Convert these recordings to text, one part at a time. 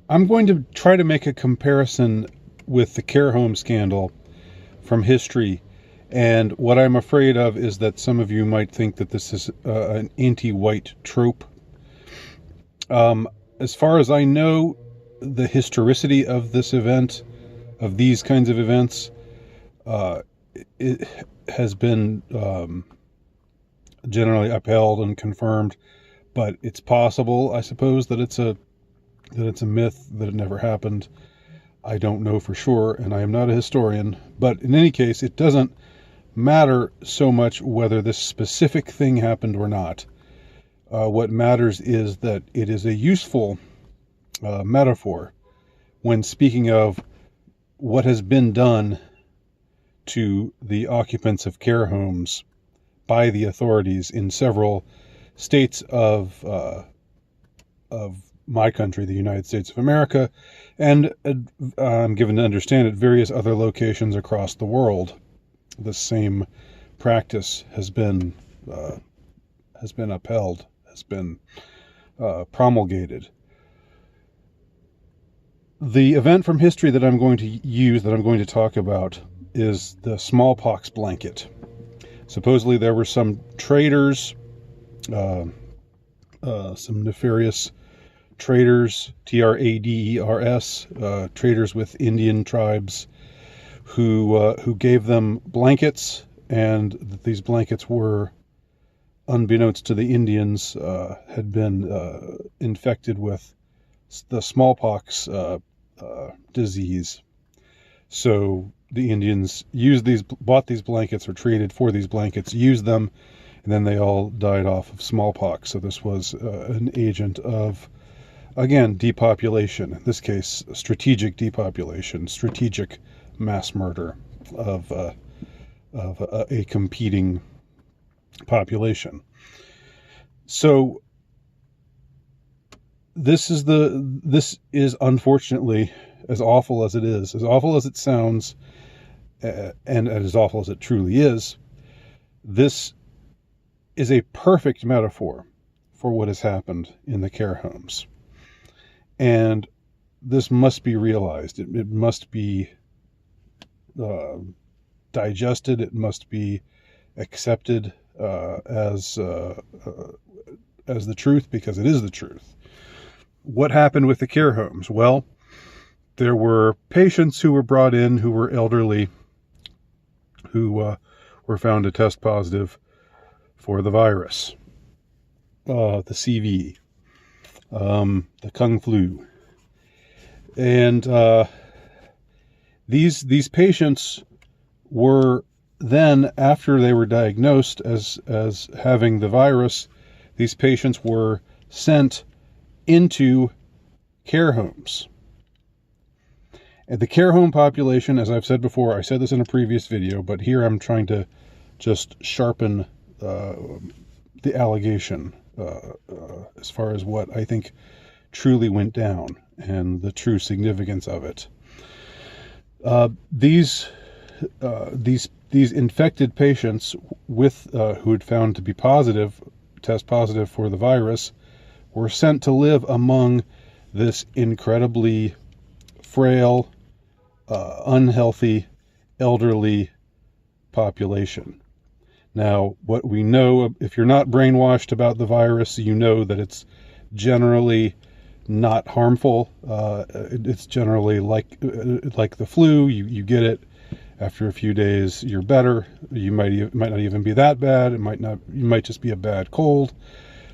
I'm going to try to make a comparison with the care home scandal from history. And what I'm afraid of is that some of you might think that this is an anti-white trope. As far as I know, the historicity of this event, of these kinds of events, it has been generally upheld and confirmed. But it's possible, I suppose, that it's a myth, that it never happened. I don't know for sure, and I am not a historian. But in any case, it doesn't matter so much whether this specific thing happened or not. What matters is that it is a useful metaphor when speaking of what has been done to the occupants of care homes by the authorities in several states of my country, the United States of America, and I'm given to understand at various other locations across the world. The same practice has been upheld, has been promulgated. The event from history that I'm going to talk about, is the smallpox blanket. Supposedly there were some traders, some nefarious traders, Traders, traders with Indian tribes, who gave them blankets, and that these blankets were, unbeknownst to the Indians, had been infected with the smallpox disease. So the Indians bought these blankets, or traded for these blankets, used them, and then they all died off of smallpox. So this was an agent of, again, depopulation. In this case, strategic depopulation, strategic mass murder of a competing population. So this is unfortunately, as awful as it is, as awful as it sounds, and as awful as it truly is, this is a perfect metaphor for what has happened in the care homes. And this must be realized. It must be digested. It must be accepted as the truth, because it is the truth. What happened with the care homes? Well, there were patients who were brought in who were elderly, who were found to test positive for the virus, the CV, the Kung flu. And these patients were then, after they were diagnosed as having the virus, these patients were sent into care homes. And the care home population, as I've said before, I said this in a previous video, but here I'm trying to just sharpen the allegation as far as what I think truly went down and the true significance of it. These infected patients who had found to be test positive for the virus, were sent to live among this incredibly frail, unhealthy, elderly population. Now, what we know, if you're not brainwashed about the virus, you know that it's generally not harmful. It's generally like the flu. You get it. After a few days, you're better. You might not even be that bad. You might just be a bad cold,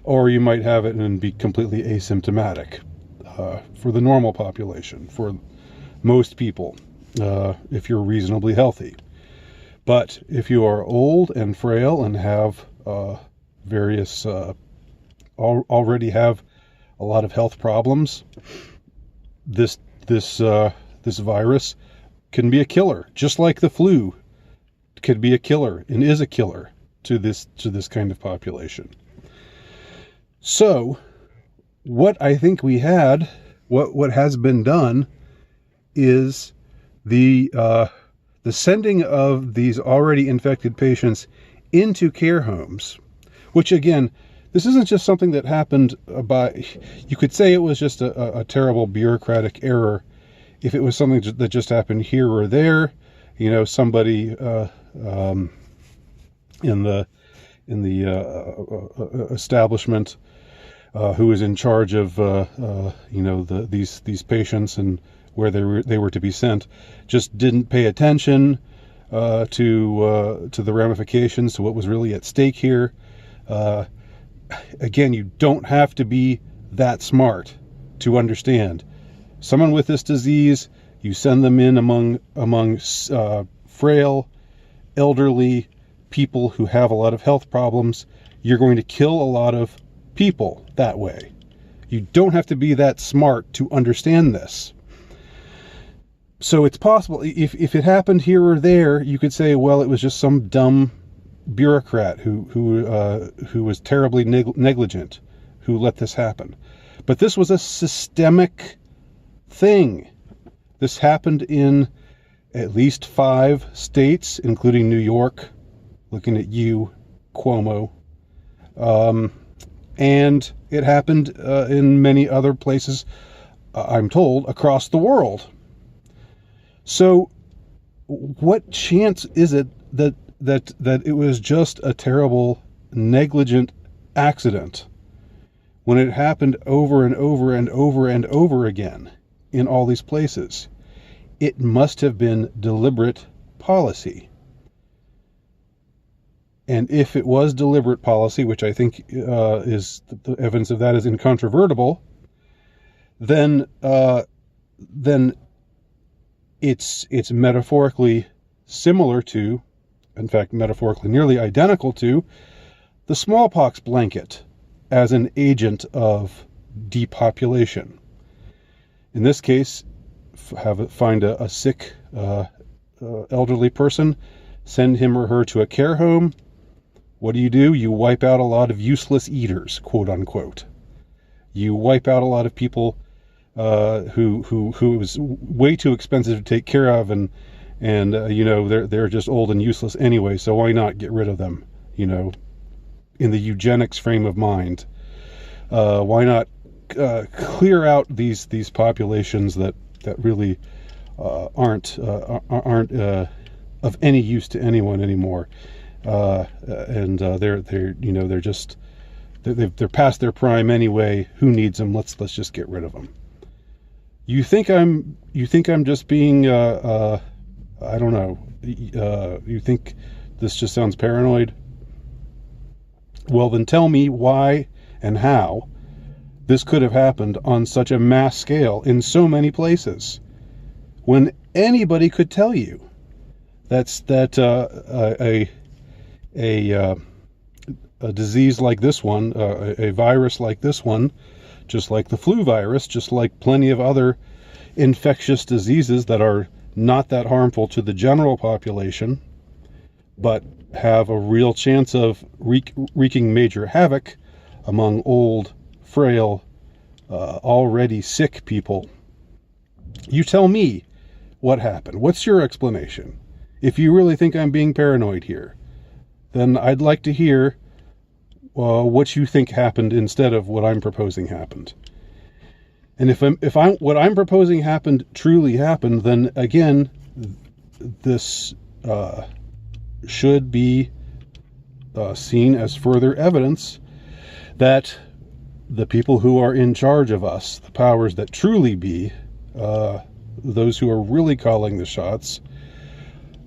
or you might have it and be completely asymptomatic. For the normal population, for most people, if you're reasonably healthy. But if you are old and frail and have various already have a lot of health problems, this virus can be a killer, just like the flu could be a killer and is a killer to this kind of population. So what I think we had, what has been done, is the sending of these already infected patients into care homes, which again, This isn't just something that happened by, you could say it was just a terrible bureaucratic error if it was something that just happened here or there. Somebody in the establishment who was in charge of these patients and where they were to be sent just didn't pay attention to the ramifications, to what was really at stake here. Again, you don't have to be that smart to understand. Someone with this disease, you send them in among frail, elderly people who have a lot of health problems. You're going to kill a lot of people that way. You don't have to be that smart to understand this. So it's possible, if it happened here or there, you could say, well, it was just some dumb bureaucrat who was terribly negligent who let this happen. But this was a systemic thing. This happened in at least 5 states, including New York. Looking at you, Cuomo. And it happened in many other places, I'm told, across the world. So what chance is it that it was just a terrible, negligent accident when it happened over and over and over and over again in all these places? It must have been deliberate policy. And if it was deliberate policy, which I think is the evidence of that is incontrovertible, then it's metaphorically similar to, in fact, metaphorically nearly identical to, the smallpox blanket as an agent of depopulation. In this case, find a sick elderly person, send him or her to a care home. What do? You wipe out a lot of useless eaters, quote unquote. You wipe out a lot of people who it was way too expensive to take care of, and they're just old and useless anyway. So why not get rid of them? In the eugenics frame of mind, why not clear out these populations that really aren't of any use to anyone anymore? They're past their prime anyway. Who needs them? Let's just get rid of them. You think I'm just being I don't know. You think this just sounds paranoid? Well, then tell me why and how this could have happened on such a mass scale in so many places, when anybody could tell you that a disease like this one, a virus like this one, just like the flu virus, just like plenty of other infectious diseases that are not that harmful to the general population, but have a real chance of wreaking major havoc among old, frail, already sick people. You tell me what happened. What's your explanation? If you really think I'm being paranoid here, then I'd like to hear what you think happened instead of what I'm proposing happened. And if what I'm proposing happened truly happened, then again, this should be seen as further evidence that the people who are in charge of us, the powers that truly be, those who are really calling the shots,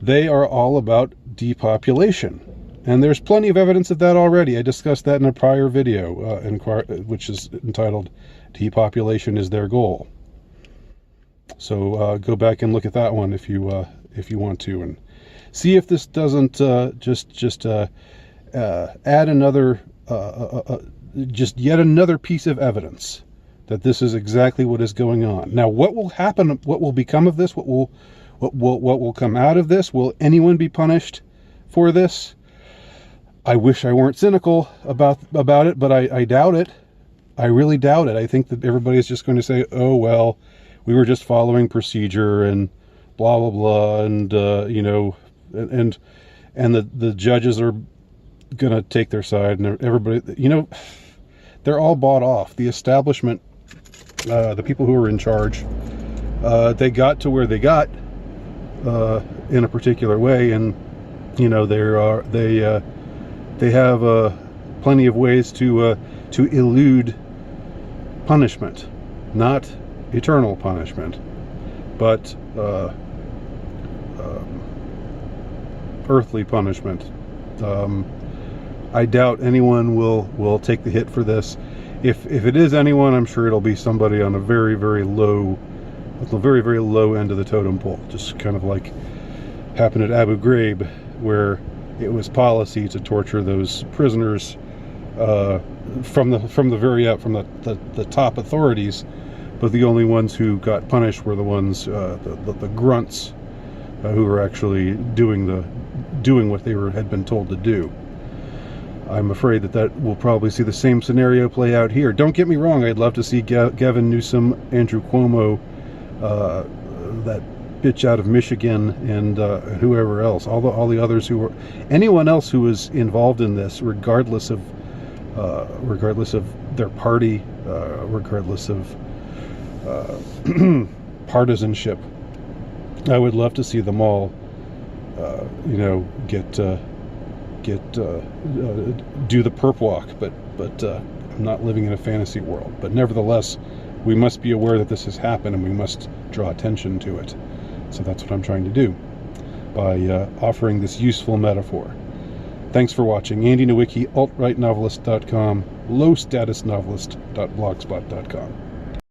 they are all about depopulation. And there's plenty of evidence of that already. I discussed that in a prior video, which is entitled "Depopulation is Their Goal." So go back and look at that one if you want to, and see if this doesn't just add another, just yet another piece of evidence that this is exactly what is going on. Now, what will happen? What will become of this? What will come out of this? Will anyone be punished for this? I wish I weren't cynical about it, but I doubt it. I really doubt it. I think that everybody's just going to say, oh, well, we were just following procedure and blah, blah, blah. And, and the judges are gonna take their side, and everybody, they're all bought off. The establishment, the people who are in charge, they got to where they got in a particular way, and they have plenty of ways to elude punishment, not eternal punishment, but earthly punishment. I doubt anyone will take the hit for this. If it is anyone, I'm sure it'll be somebody on a very, very low, at the very, very low end of the totem pole. Just kind of like happened at Abu Ghraib, where it was policy to torture those prisoners from the top authorities, but the only ones who got punished were the ones the grunts who were actually doing what they had been told to do. I'm afraid that will probably see the same scenario play out here. Don't get me wrong, I'd love to see Gavin Newsom, Andrew Cuomo, that bitch out of Michigan, and whoever else, all the others anyone else who was involved in this, regardless of their party, regardless of partisanship. I would love to see them all, do the perp walk, but I'm not living in a fantasy world. But nevertheless, we must be aware that this has happened, and we must draw attention to it. So that's what I'm trying to do by offering this useful metaphor. Thanks for watching. Andy Nowicki, altrightnovelist.com, lowstatusnovelist.blogspot.com.